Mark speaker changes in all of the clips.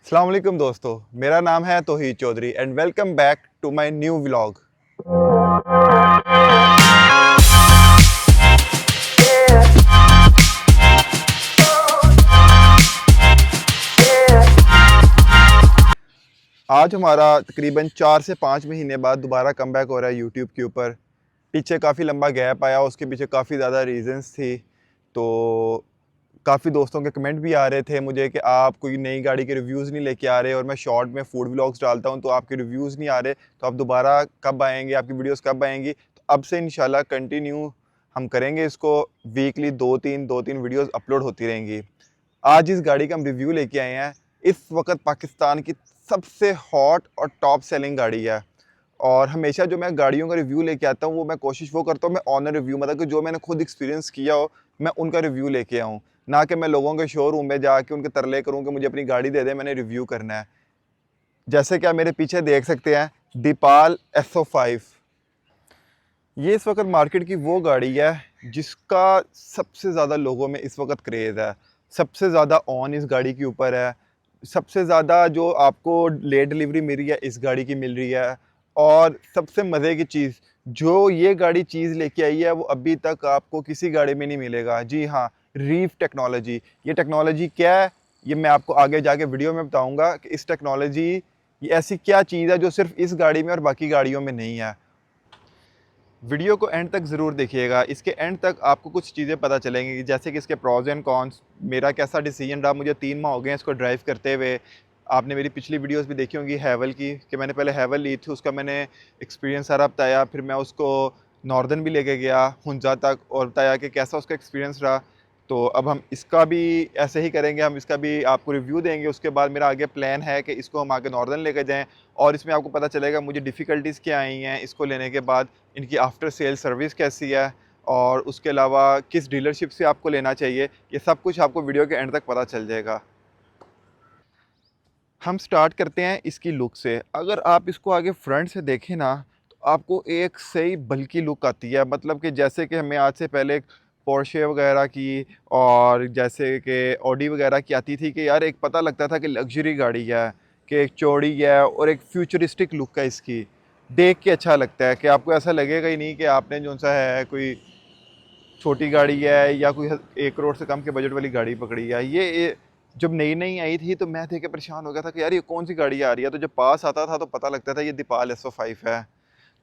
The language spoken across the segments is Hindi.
Speaker 1: अस्सलाम वालेकुम दोस्तों, मेरा नाम है Tauhid Chowdhury and welcome back to my new vlog. आज हमारा तकरीबन 4 से 5 महीने बाद दोबारा कमबैक हो रहा है यूट्यूब के ऊपर। पीछे काफ़ी लंबा गैप आया, उसके पीछे काफ़ी ज़्यादा रीज़न्स थी। तो काफ़ी दोस्तों के कमेंट भी आ रहे थे मुझे कि आप कोई नई गाड़ी के रिव्यूज़ नहीं लेके आ रहे, और मैं शॉर्ट में फूड व्लॉग्स डालता हूं तो आपके रिव्यूज़ नहीं आ रहे, तो आप दोबारा कब आएंगे, आपकी वीडियोस कब आएंगी। तो अब से इंशाल्लाह कंटिन्यू हम करेंगे इसको, वीकली दो तीन वीडियोस अपलोड होती रहेंगी। आज इस गाड़ी का हम रिव्यू लेके आए हैं। इस वक्त पाकिस्तान की सबसे हॉट और टॉप सेलिंग गाड़ी है। और हमेशा जो मैं गाड़ियों का रिव्यू लेके आता हूँ वो मैं कोशिश वो करता हूँ, मैं ऑनर रिव्यू, मतलब कि जो मैंने खुद एक्सपीरियंस किया हो मैं उनका रिव्यू लेके आऊँ, ना कि मैं लोगों के शोरूम में जाके उनके तरले करूँ कि मुझे अपनी गाड़ी दे दे, मैंने रिव्यू करना है। जैसे कि आप मेरे पीछे देख सकते हैं, दीपाल SO5। ये इस वक्त मार्केट की वो गाड़ी है जिसका सबसे ज़्यादा लोगों में इस वक्त क्रेज़ है, सबसे ज़्यादा ऑन इस गाड़ी के ऊपर है, सबसे ज़्यादा जो आपको लेट डिलीवरी मिल रही है इस गाड़ी की मिल रही है। और सबसे मज़े की चीज़, जो ये गाड़ी चीज़ लेके आई है वो अभी तक आपको किसी गाड़ी में नहीं मिलेगा। जी हाँ, रीफ टेक्नोलॉजी। ये टेक्नोलॉजी क्या है ये मैं आपको आगे जाके वीडियो में बताऊंगा कि इस टेक्नोलॉजी, ये ऐसी क्या चीज़ है जो सिर्फ इस गाड़ी में और बाकी गाड़ियों में नहीं है। वीडियो को एंड तक ज़रूर देखिएगा, इसके एंड तक आपको कुछ चीज़ें पता चलेंगी, जैसे कि इसके प्रोज एंड कॉन्स, मेरा कैसा डिसीजन रहा। मुझे 3 माह हो गए हैं इसको ड्राइव करते हुए। आपने मेरी पिछली वीडियोस भी देखी होंगी हैवल की, कि मैंने पहले हैवल ली थी, उसका मैंने एक्सपीरियंस सारा बताया, फिर मैं उसको नॉर्दर्न भी लेके गया हुंजा तक और बताया कि कैसा उसका एक्सपीरियंस रहा। तो अब हम इसका भी ऐसे ही करेंगे, हम इसका भी आपको रिव्यू देंगे। उसके बाद मेरा आगे प्लान है कि इसको हम आगे नॉर्दर्न लेकर जाएं, और इसमें आपको पता चलेगा मुझे डिफ़िकल्टीज़ क्या आई हैं इसको लेने के बाद, इनकी आफ्टर सेल सर्विस कैसी है, और उसके अलावा किस डीलरशिप से आपको लेना चाहिए। ये सब कुछ आपको वीडियो के एंड तक पता चल जाएगा। हम स्टार्ट करते हैं इसकी लुक से। अगर आप इसको आगे फ्रंट से देखें ना, तो आपको एक सही बल्की लुक आती है, मतलब कि जैसे कि हमें आज से पहले पोर्शे वगैरह की और जैसे कि ऑडी वगैरह की आती थी, कि यार एक पता लगता था कि लग्जरी गाड़ी है, कि एक चौड़ी है और एक फ्यूचरिस्टिक लुक है इसकी। देख के अच्छा लगता है कि आपको ऐसा लगेगा ही नहीं कि आपने जो सा है कोई छोटी गाड़ी है या कोई 1 करोड़ से कम के बजट वाली गाड़ी पकड़ी है। ये जब नई नई आई थी तो मैं देख के परेशान हो गया था कि यार ये कौन सी गाड़ी आ रही है। तो जब पास आता था तो पता लगता था ये दीपाल SO5 है।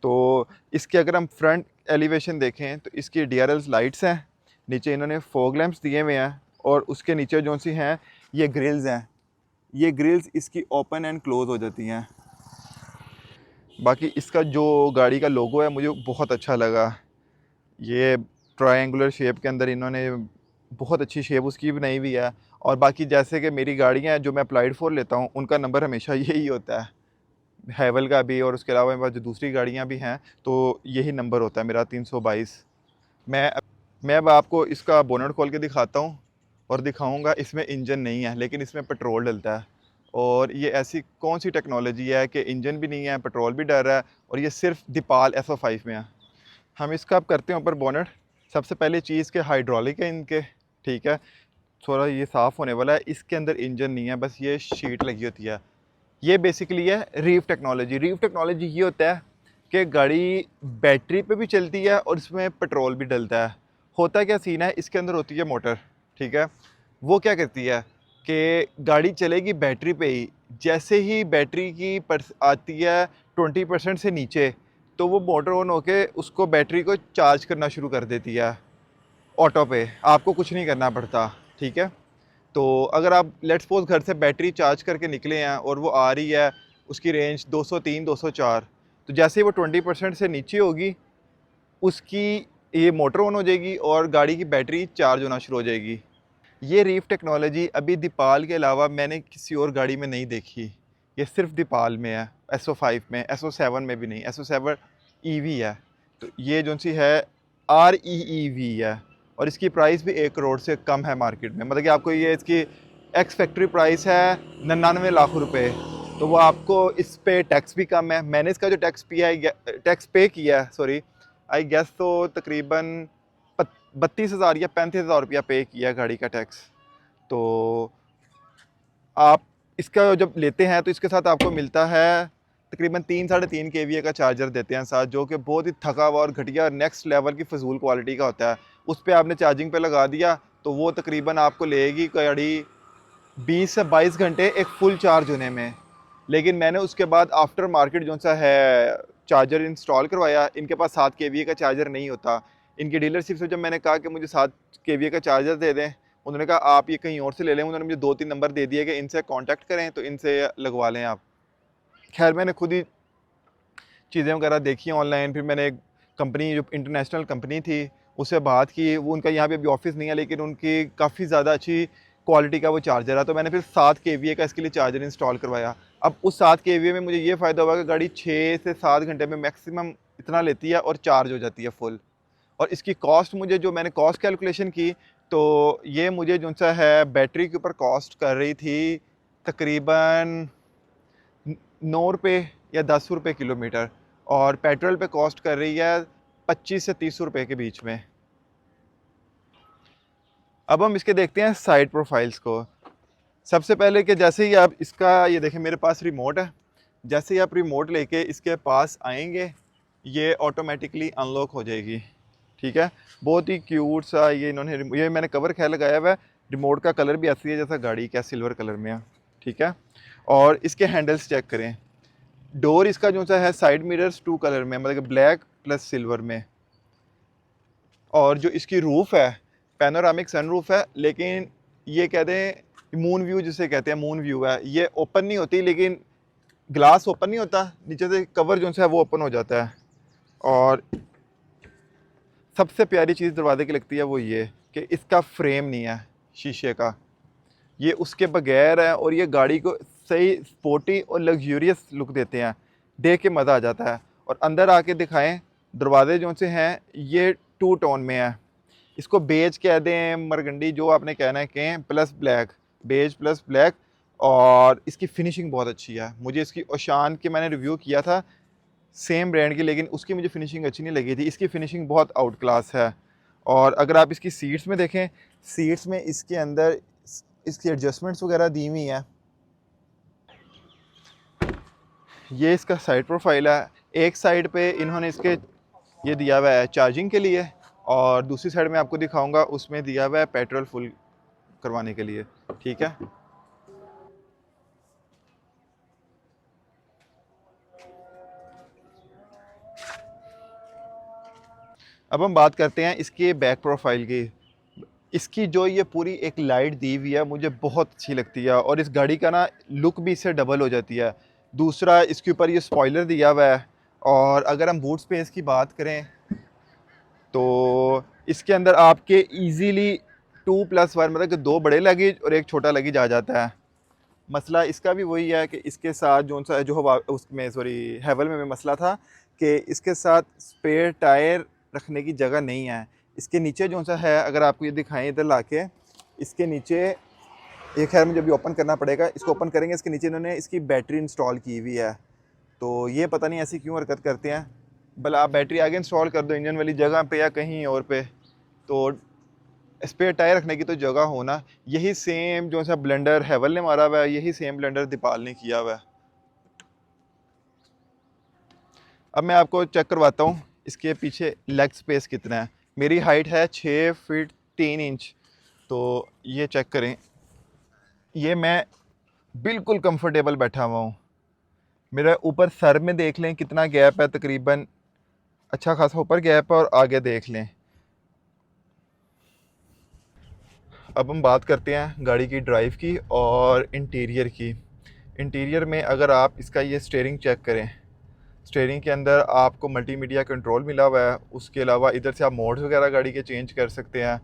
Speaker 1: तो इसके अगर हम फ्रंट एलिवेशन देखें तो इसकी DRL लाइट्स हैं, नीचे इन्होंने फॉग लैंप्स दिए हुए हैं, और उसके नीचे जो सी हैं ये ग्रिल्स हैं। ये ग्रिल्स इसकी ओपन एंड क्लोज हो जाती हैं। बाकी इसका जो गाड़ी का लोगो है मुझे बहुत अच्छा लगा। ये ट्रायंगुलर शेप के अंदर इन्होंने बहुत अच्छी शेप उसकी बनाई हुई है। और बाकी जैसे कि मेरी गाड़ियाँ हैं जो मैं अप्लाइड फॉर लेता हूँ उनका नंबर हमेशा यही होता है, हैवल का भी, और उसके अलावा मेरे पास जो दूसरी गाड़ियाँ भी हैं तो यही नंबर होता है मेरा 322। मैं मैं अब आपको इसका बोनट खोल के दिखाता हूँ और दिखाऊंगा इसमें इंजन नहीं है लेकिन इसमें पेट्रोल डलता है। और ये ऐसी कौन सी टेक्नोलॉजी है कि इंजन भी नहीं है, पेट्रोल भी डल रहा है, और ये सिर्फ दीपाल SO5 में है। हम इसका अब करते हैं ऊपर बोनट। सबसे पहले चीज़ के हाइड्रोलिक है इनके, ठीक है, थोड़ा ये साफ़ होने वाला है। इसके अंदर इंजन नहीं है, बस ये शीट लगी होती है। ये बेसिकली है रीफ टेक्नोलॉजी। रीफ टेक्नोलॉजी ये होता है कि गाड़ी बैटरी पे भी चलती है और इसमें पेट्रोल भी डलता है। होता क्या सीन है, इसके अंदर होती है मोटर, ठीक है। वो क्या करती है कि गाड़ी चलेगी बैटरी पे ही, जैसे ही बैटरी की आती है 20% से नीचे, तो वो मोटर ऑन होके उसको बैटरी को चार्ज करना शुरू कर देती है ऑटो पे, आपको कुछ नहीं करना पड़ता, ठीक है। तो अगर आप लेट्स सपोज घर से बैटरी चार्ज करके निकले हैं और वो आ रही है, उसकी रेंज 203 204, तो जैसे ही वो 20% से नीचे होगी उसकी ये मोटर ऑन हो जाएगी और गाड़ी की बैटरी चार्ज होना शुरू हो जाएगी। ये रीफ टेक्नोलॉजी अभी दीपाल के अलावा मैंने किसी और गाड़ी में नहीं देखी। ये सिर्फ दीपाल में है, SO5 में, SO7 में भी नहीं। SO7 EV है, तो ये जो सी है REEV है, और इसकी प्राइस भी 1 करोड़ से कम है मार्केट में। मतलब कि आपको ये इसकी एक्स फैक्ट्री प्राइस है 99 लाख रुपए, तो वो आपको इस पे टैक्स भी कम है। मैंने इसका जो टैक्स पे किया है, सॉरी, आई गेस तो तकरीबन 32,000 या 35,000 रुपया पे किया गाड़ी का टैक्स। तो आप इसका जब लेते हैं तो इसके साथ आपको मिलता है तकरीबन 3 साढ़े 3 kVA का चार्जर देते हैं साथ, जो कि बहुत ही थका हुआ और घटिया नेक्स्ट लेवल की फजूल क्वालिटी का होता है। उस पर आपने चार्जिंग पे लगा दिया तो वो तकरीबन आपको लेगी कड़ी 20 से 22 घंटे एक फुल चार्ज होने में। लेकिन मैंने उसके बाद आफ्टर मार्केट जो सा है चार्जर इंस्टॉल करवाया, इनके पास 7 kVA का चार्जर नहीं होता। इनकी डीलरशिप से जब मैंने कहा कि मुझे 7 kVA का चार्जर दे दें, उन्होंने कहा आप ये कहीं और से ले लें। उन्होंने मुझे 2-3 नंबर दे दिए कि इनसे कांटेक्ट करें तो इनसे लगवा लें आप। खैर मैंने खुद ही चीज़ें वगैरह देखी ऑनलाइन, फिर मैंने एक कंपनी जो इंटरनेशनल कंपनी थी उससे बात की। वो उनका यहाँ पे अभी ऑफिस नहीं है, लेकिन उनकी काफ़ी ज़्यादा अच्छी क्वालिटी का वो चार्जर है। तो मैंने फिर 7 kVA का इसके लिए चार्जर इंस्टॉल करवाया। अब उस 7 kVA में मुझे ये फ़ायदा हुआ कि गाड़ी 6 से 7 घंटे में मैक्सिमम इतना लेती है और चार्ज हो जाती है फुल। और इसकी कॉस्ट मुझे, जो मैंने कॉस्ट कैलकुलेशन की, तो ये मुझे जो सा है बैटरी के ऊपर कॉस्ट कर रही थी तकरीबन 9 रुपये या 10 रुपये किलोमीटर, और पेट्रोल पे कॉस्ट कर रही है 25 से 30 रुपये के बीच में। अब हम इसके देखते हैं साइड प्रोफाइल्स को। सबसे पहले कि जैसे ही आप इसका, ये देखें मेरे पास रिमोट है, जैसे ही आप रिमोट लेके इसके पास आएंगे ये ऑटोमेटिकली अनलॉक हो जाएगी। ठीक है, बहुत ही क्यूट सा ये इन्होंने, ये मैंने कवर खैर लगाया हुआ है। रिमोट का कलर भी ऐसी है जैसा गाड़ी का सिल्वर कलर में है। ठीक है, और इसके हैंडल्स चेक करें। डोर इसका जो सा है साइड मिरर्स 2 कलर में, मतलब ब्लैक प्लस सिल्वर में। और जो इसकी रूफ़ है पैनोरामिक सन रूफ है, लेकिन ये कहते हैं मून व्यू जिसे कहते हैं, मून व्यू है। ये ओपन नहीं होती, लेकिन ग्लास ओपन नहीं होता, नीचे से कवर जो है वो ओपन हो जाता है। और सबसे प्यारी चीज़ दरवाजे की लगती है वो ये कि इसका फ्रेम नहीं है शीशे का, ये उसके बगैर है। और ये गाड़ी को सही स्पोर्टी और लग्जूरियस लुक देते हैं, देख के मज़ा आ जाता है। और अंदर आके दिखाएं, दरवाजे जो से हैं ये 2 टोन में है। इसको बेज कह दें, मरगंडी, जो आपने कहना है कहें, plus black, beige plus black. और इसकी फिनिशिंग बहुत अच्छी है। मुझे इसकी ओशान के मैंने रिव्यू किया था सेम ब्रांड की, लेकिन उसकी मुझे फिनिशिंग अच्छी नहीं लगी थी। इसकी फिनिशिंग बहुत आउट क्लास है। और अगर आप इसकी सीट्स में देखें, सीट्स में इसके अंदर इसकी एडजस्टमेंट्स वगैरह दी हुई हैं। ये इसका साइड प्रोफाइल है। एक साइड पे इन्होंने इसके ये दिया हुआ है चार्जिंग के लिए, और दूसरी साइड में आपको दिखाऊंगा उसमें दिया हुआ है पेट्रोल फुल करवाने के लिए। ठीक है, अब हम बात करते हैं इसके बैक प्रोफाइल की। इसकी जो ये पूरी एक लाइट दी हुई है मुझे बहुत अच्छी लगती है, और इस गाड़ी का ना लुक भी इससे डबल हो जाती है। दूसरा, इसके ऊपर ये स्पॉइलर दिया हुआ है। और अगर हम बूट स्पेस की बात करें तो इसके अंदर आपके इजीली 2+1, मतलब कि 2 बड़े लगेज और एक छोटा लगेज आ जाता है। मसला इसका भी वही है कि इसके साथ जो सा जो हवा उसमें सॉरी हैवल में मसला था कि इसके साथ स्पेयर टायर रखने की जगह नहीं है। इसके नीचे जो सा है, अगर आपको ये दिखाएं इधर लाके, इसके नीचे, ये खैर मुझे अभी ओपन करना पड़ेगा, इसको ओपन करेंगे, इसके नीचे इन्होंने इसकी बैटरी इंस्टॉल की हुई है। तो ये पता नहीं ऐसी क्यों हरकत करते हैं। भला आप बैटरी आगे इंस्टॉल कर दो इंजन वाली जगह पे या कहीं और पे, तो स्पेयर टायर रखने की तो जगह होना। यही सेम जो सा ब्लेंडर हैवल ने मारा हुआ है, यही सेम ब्लेंडर दीपाल ने किया हुआ है। अब मैं आपको चेक करवाता हूँ इसके पीछे लेग स्पेस कितना है। मेरी हाइट है 6 फीट 3 इंच, तो ये चेक करें, ये मैं बिल्कुल कंफर्टेबल बैठा हुआ हूँ। मेरा ऊपर सर में देख लें कितना गैप है, तकरीबन अच्छा खासा ऊपर गैप है, और आगे देख लें। अब हम बात करते हैं गाड़ी की ड्राइव की और इंटीरियर की। इंटीरियर में अगर आप इसका ये स्टीयरिंग चेक करें, स्टीयरिंग के अंदर आपको मल्टीमीडिया कंट्रोल मिला हुआ है। उसके अलावा इधर से आप मोड्स वगैरह गाड़ी के चेंज कर सकते हैं।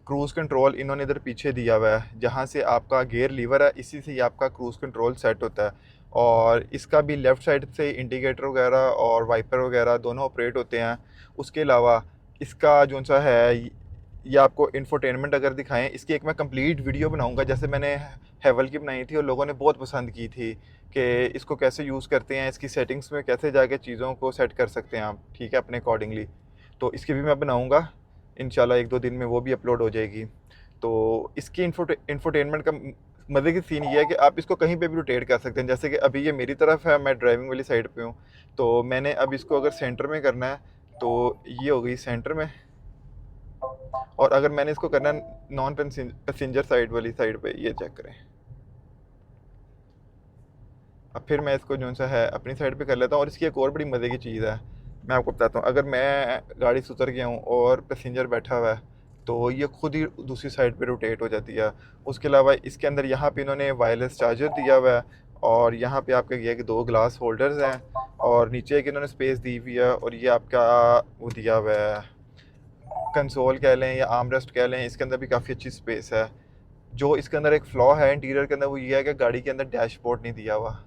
Speaker 1: क्रूज़ कंट्रोल इन्होंने इधर पीछे दिया हुआ है, जहाँ से आपका गियर लीवर है, इसी से ही आपका क्रूज़ कंट्रोल सेट होता है। और इसका भी लेफ़्ट साइड से इंडिकेटर वगैरह और वाइपर वगैरह दोनों ऑपरेट होते हैं। उसके अलावा इसका जो सा है, ये आपको इंफोटेनमेंट अगर दिखाएं, इसकी एक मैं कंप्लीट वीडियो बनाऊंगा, जैसे मैंने हैवल की बनाई थी और लोगों ने बहुत पसंद की थी कि इसको कैसे यूज़ करते हैं, इसकी सेटिंग्स में कैसे जाके चीज़ों को सेट कर सकते हैं आप, ठीक है, अपने अकॉर्डिंगली। तो इसकी भी मैं बनाऊंगा इंशाल्लाह, 1-2 दिन में वो भी अपलोड हो जाएगी। तो इसकी इंफोटेनमेंट का मज़े की सीन ये है कि आप इसको कहीं पे भी रोटेट कर सकते हैं। जैसे कि अभी ये मेरी तरफ है, मैं ड्राइविंग वाली साइड पे हूँ, तो मैंने अब इसको अगर सेंटर में करना है तो ये हो गई सेंटर में, और अगर मैंने इसको करना है नॉन पैसेंजर साइड वाली साइड पे, ये चेक करें। अब फिर मैं इसको जो सा है अपनी साइड पे कर लेता हूँ। और इसकी एक और बड़ी मज़े की चीज़ है, मैं आपको बताता हूँ। अगर मैं गाड़ी से उतर गया हूँ और पैसेंजर बैठा हुआ है तो ये खुद ही दूसरी साइड पे रोटेट हो जाती है। उसके अलावा इसके अंदर यहाँ पे इन्होंने वायरलेस चार्जर दिया हुआ है, और यहाँ पे आपका ये कि 2 ग्लास होल्डर्स हैं, और नीचे एक इन्होंने स्पेस दी हुई है, और ये आपका वो दिया हुआ है कंसोल कह लें या आर्मरेस्ट कह लें, इसके अंदर भी काफ़ी अच्छी स्पेस है। जो इसके अंदर एक फ्लॉ है इंटीरियर के अंदर वो ये है कि गाड़ी के अंदर डैशबोर्ड नहीं दिया हुआ।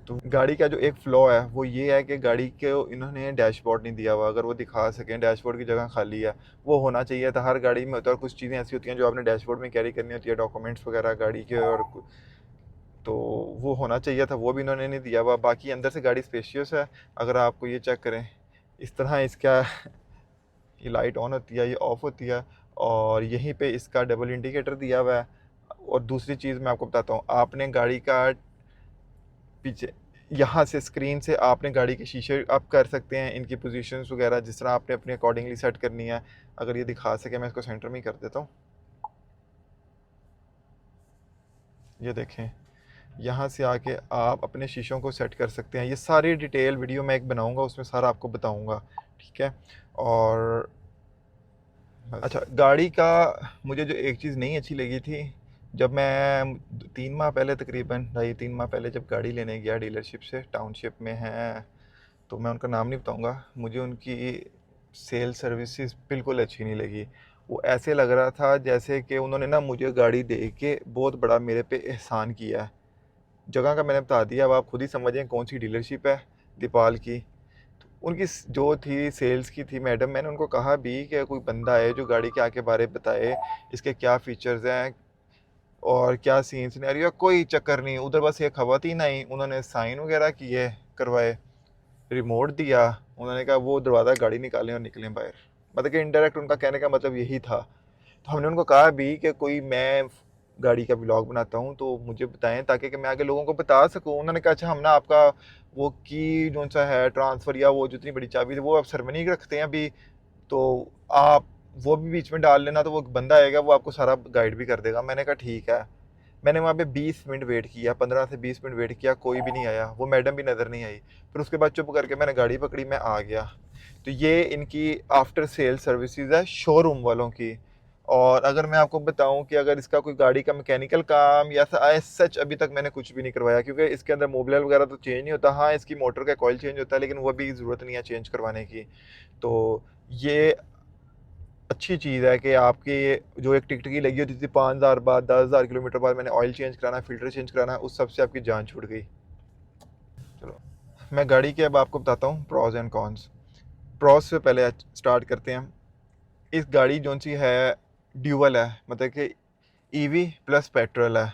Speaker 1: तो गाड़ी का जो एक फ्लॉ है वो ये है कि गाड़ी को इन्होंने डैशबोर्ड नहीं दिया हुआ। अगर वो दिखा सकें, डैशबोर्ड की जगह खाली है, वो होना चाहिए था। हर गाड़ी में होता है, और कुछ चीज़ें ऐसी होती हैं जो आपने डैशबोर्ड में कैरी करनी होती है, डॉक्यूमेंट्स वगैरह गाड़ी के, और तो वो होना चाहिए था, वो भी इन्होंने नहीं दिया हुआ। बाकी अंदर से गाड़ी स्पेशियस है। अगर आपको ये चेक करें, इस तरह इसका ये लाइट ऑन होती है, ये ऑफ होती है, और यहीं पे इसका डबल इंडिकेटर दिया हुआ है। और दूसरी चीज़ मैं आपको बताता हूँ, आपने गाड़ी का पीछे यहाँ से स्क्रीन से आपने गाड़ी के शीशे अप कर सकते हैं, इनकी पोजीशंस वगैरह जिस तरह आपने अपने अकॉर्डिंगली सेट करनी है। अगर ये दिखा सके, मैं इसको सेंटर में ही कर देता हूँ। ये देखें, यहाँ से आके आप अपने शीशों को सेट कर सकते हैं। ये सारी डिटेल वीडियो मैं एक बनाऊँगा, उसमें सारा आपको बताऊँगा, ठीक है। और अच्छा, गाड़ी का मुझे जो एक चीज़ नहीं अच्छी लगी थी, जब मैं 3 माह पहले, तकरीबन 2.5-3 माह पहले जब गाड़ी लेने गया डीलरशिप से, टाउनशिप में है, तो मैं उनका नाम नहीं बताऊंगा, मुझे उनकी सेल सर्विसेज बिल्कुल अच्छी नहीं लगी। वो ऐसे लग रहा था जैसे कि उन्होंने ना मुझे गाड़ी दे के बहुत बड़ा मेरे पे एहसान किया है। जगह का मैंने बता दिया, अब आप खुद ही समझें कौन सी डीलरशिप है दीपाल की। उनकी जो थी सेल्स की थी मैडम, मैंने उनको कहा भी कि कोई बंदा है जो गाड़ी के आगे बारे बताए, इसके क्या फ़ीचर्स हैं और क्या सीन सिनेरियो। कोई चक्कर नहीं, उधर बस एक ख़वातीन आई, उन्होंने साइन वगैरह किए, करवाए, रिमोट दिया, उन्होंने कहा वो दरवाज़ा गाड़ी निकालें और निकलें बाहर। मतलब कि इनडायरेक्ट उनका कहने का मतलब यही था। तो हमने उनको कहा भी कि कोई मैं गाड़ी का ब्लॉग बनाता हूँ तो मुझे बताएं, ताकि कि मैं आगे लोगों को बता सकूँ। उन्होंने कहा अच्छा, हम ना आपका वो की जो सा है ट्रांसफ़र या वो जितनी बड़ी चाबी वो आप सेरेमनी रखते हैं अभी, तो आप वो भी बीच में डाल लेना, तो वो बंदा आएगा वो आपको सारा गाइड भी कर देगा। मैंने कहा ठीक है। मैंने वहाँ पे 20 मिनट वेट किया, 15 से 20 मिनट वेट किया, कोई भी नहीं आया, वो मैडम भी नज़र नहीं आई। फिर उसके बाद चुप करके मैंने गाड़ी पकड़ी, मैं आ गया। तो ये इनकी आफ्टर सेल सर्विसेज है शोरूम वालों की। और अगर मैं आपको बताऊं कि अगर इसका कोई गाड़ी का मैकेनिकल काम या सच अभी तक मैंने कुछ भी नहीं करवाया, क्योंकि इसके अंदर मोबिल वगैरह तो चेंज नहीं होता। हाँ, इसकी मोटर का कॉइल चेंज होता है, लेकिन वो भी ज़रूरत नहीं है चेंज करवाने की। तो ये अच्छी चीज़ है कि आपकी जो एक टिकट की लगी होती थी 5,000 बाद, 10,000 किलोमीटर बाद मैंने ऑयल चेंज कराना, फ़िल्टर चेंज कराना, उस सब से आपकी जान छूट गई। चलो, मैं गाड़ी के अब आपको बताता हूँ प्रोज एंड कॉन्स। प्रोज से पहले स्टार्ट करते हैं। इस गाड़ी जो सी है ड्यूअल है, मतलब कि ईवी प्लस पेट्रोल है।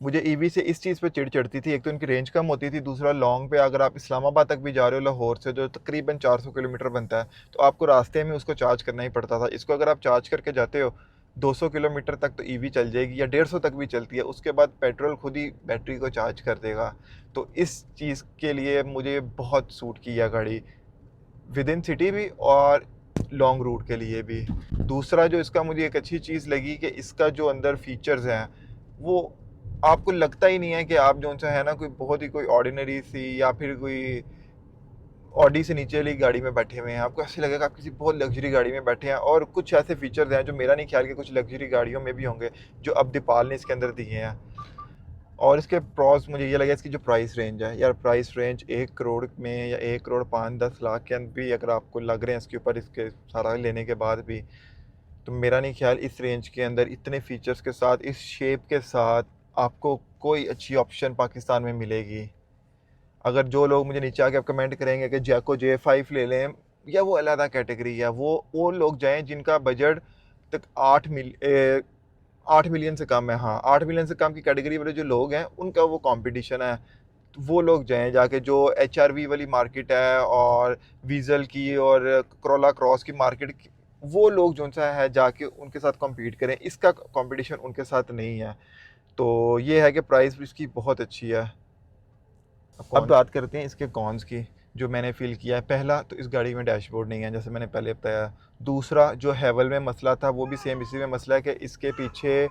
Speaker 1: मुझे ईवी से इस चीज़ पे चिढ़ चढ़ती थी, एक तो इनकी रेंज कम होती थी, दूसरा लॉन्ग पे अगर आप इस्लामाबाद तक भी जा रहे हो लाहौर से, जो तकरीबन 400 किलोमीटर बनता है, तो आपको रास्ते में उसको चार्ज करना ही पड़ता था। इसको अगर आप चार्ज करके जाते हो 200 किलोमीटर तक तो ईवी चल जाएगी, या 150 तक भी चलती है, उसके बाद पेट्रोल खुद ही बैटरी को चार्ज कर देगा। तो इस चीज़ के लिए मुझे बहुत सूट किया गाड़ी, विद इन सिटी भी और लॉन्ग रूट के लिए भी। दूसरा जो इसका मुझे एक अच्छी चीज़ लगी कि इसका जो अंदर फीचर्स हैं वो आपको लगता ही नहीं है कि आप जो सा है ना कोई बहुत ही कोई ऑर्डिनरी सी या फिर कोई ऑडी से नीचे वाली गाड़ी में बैठे हुए हैं। आपको ऐसे लगेगा आप किसी बहुत लग्जरी गाड़ी में बैठे हैं। और कुछ ऐसे फीचर्स हैं जो मेरा नहीं ख्याल कि कुछ लग्जरी गाड़ियों में भी होंगे, जो अब दीपाल ने इसके अंदर दिए हैं। और इसके प्रॉस मुझे ये लगा, इसकी जो प्राइस रेंज है यार, प्राइस रेंज 1 करोड़ में या 1 करोड़ 5-10 लाख के अंदर भी अगर आपको लग रहे हैं इसके ऊपर, इसके सारा लेने के बाद भी, तो मेरा नहीं ख्याल इस रेंज के अंदर इतने फीचर्स के साथ, इस शेप के साथ आपको कोई अच्छी ऑप्शन पाकिस्तान में मिलेगी। अगर जो लोग मुझे नीचे आके आप कमेंट करेंगे कि जैको J5 ले लें, या वो अलग कैटेगरी है, वो लोग जाएं जिनका बजट तक 8 मिलियन से कम है। हाँ, 8 मिलियन से कम की कैटेगरी वाले जो लोग हैं उनका वो कंपटीशन है। तो वो लोग जाएं जाके, जो HRV वाली मार्केट है और वीज़ल की और करोला क्रॉस की मार्केट वो लोग जो सा है जाके उनके साथ कॉम्पीट करें, इसका कंपटीशन उनके साथ नहीं है। तो ये है कि प्राइस भी इसकी बहुत अच्छी है। अब बात करते हैं इसके कॉन्स की, जो मैंने फ़ील किया है। पहला तो इस गाड़ी में डैशबोर्ड नहीं है, जैसे मैंने पहले बताया। दूसरा जो हैवल में मसला था वो भी सेम इसी में मसला है कि इसके पीछे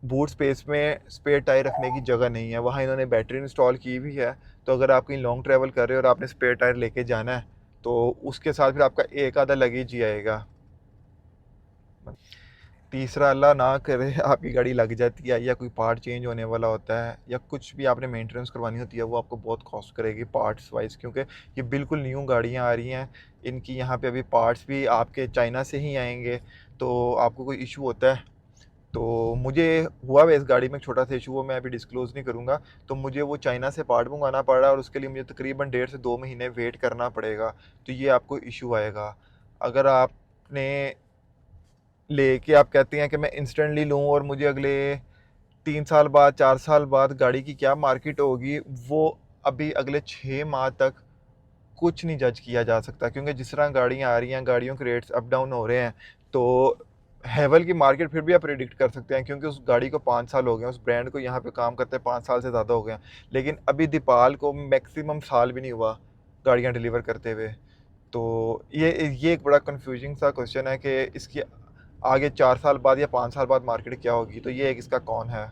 Speaker 1: बूट स्पेस में स्पेयर टायर रखने की जगह नहीं है। वहाँ इन्होंने बैटरी इंस्टॉल की हुई है, तो अगर आप कहीं लॉन्ग ट्रैवल कर रहे हो और आपने स्पेयर टायर लेके जाना है तो उसके साथ फिर आपका एक आधा लगेज ही आएगा। तीसरा, अल्लाह ना करे आपकी गाड़ी लग जाती है या कोई पार्ट चेंज होने वाला होता है या कुछ भी आपने मेंटेनेंस करवानी होती है, वो आपको बहुत कॉस्ट करेगी पार्ट्स वाइज, क्योंकि ये बिल्कुल न्यू गाड़ियाँ आ रही हैं। इनकी यहाँ पे अभी पार्ट्स भी आपके चाइना से ही आएंगे, तो आपको कोई इशू होता है तो मुझे हुआ है इस गाड़ी में एक छोटा सा इशू, वो मैं अभी डिस्क्लोज़ नहीं करूँगा। तो मुझे वो चाइना से पार्ट मंगवाना पड़ रहा है और उसके लिए मुझे तकरीबन 1.5 से 2 महीने वेट करना पड़ेगा। तो ये आपको इशू आएगा। अगर आपने लेके आप कहते हैं कि मैं इंस्टेंटली लूँ और मुझे अगले 3 साल बाद 4 साल बाद गाड़ी की क्या मार्केट होगी, वो अभी अगले 6 माह तक कुछ नहीं जज किया जा सकता, क्योंकि जिस तरह गाड़ियाँ आ रही हैं, गाड़ियों के रेट्स अप डाउन हो रहे हैं। तो हैवल की मार्केट फिर भी आप प्रिडिक्ट कर सकते हैं, क्योंकि उस गाड़ी को 5 साल हो गए, उस ब्रांड को यहाँ पे काम करते हैं 5 साल से ज़्यादा हो गए हैं। लेकिन अभी दीपाल को मैक्सिमम साल भी नहीं हुआ गाड़ियाँ डिलीवर करते हुए। तो ये एक बड़ा कंफ्यूजिंग सा क्वेश्चन है कि इसकी आगे 4 साल बाद या 5 साल बाद मार्केट क्या होगी। तो ये एक इसका कौन है।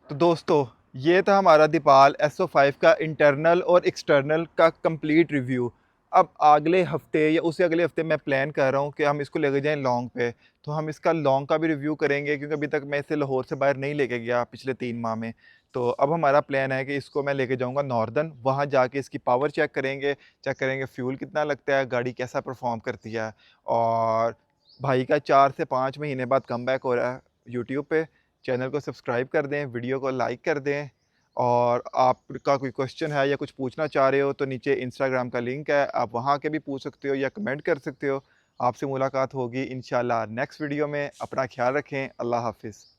Speaker 1: तो दोस्तों, ये था हमारा दीपाल SO5 का इंटरनल और एक्सटर्नल का कंप्लीट रिव्यू। अब अगले हफ्ते या उससे अगले हफ्ते मैं प्लान कर रहा हूँ कि हम इसको लेके जाएं लॉन्ग पे। तो हम इसका लॉन्ग का भी रिव्यू करेंगे, क्योंकि अभी तक मैं इसे लाहौर से बाहर नहीं लेके गया पिछले 3 माह में। तो अब हमारा प्लान है कि इसको मैं लेके जाऊँगा नॉर्दर्न, वहाँ जाके इसकी पावर चेक करेंगे फ्यूल कितना लगता है, गाड़ी कैसा परफॉर्म करती है। और भाई का 4 से 5 महीने बाद कमबैक हो रहा है यूट्यूब पे। चैनल को सब्सक्राइब कर दें, वीडियो को लाइक कर दें। और आपका कोई क्वेश्चन है या कुछ पूछना चाह रहे हो तो नीचे इंस्टाग्राम का लिंक है, आप वहाँ के भी पूछ सकते हो या कमेंट कर सकते हो। आपसे मुलाकात होगी इंशाल्लाह नेक्स्ट वीडियो में। अपना ख्याल रखें। अल्लाह हाफ़िज़।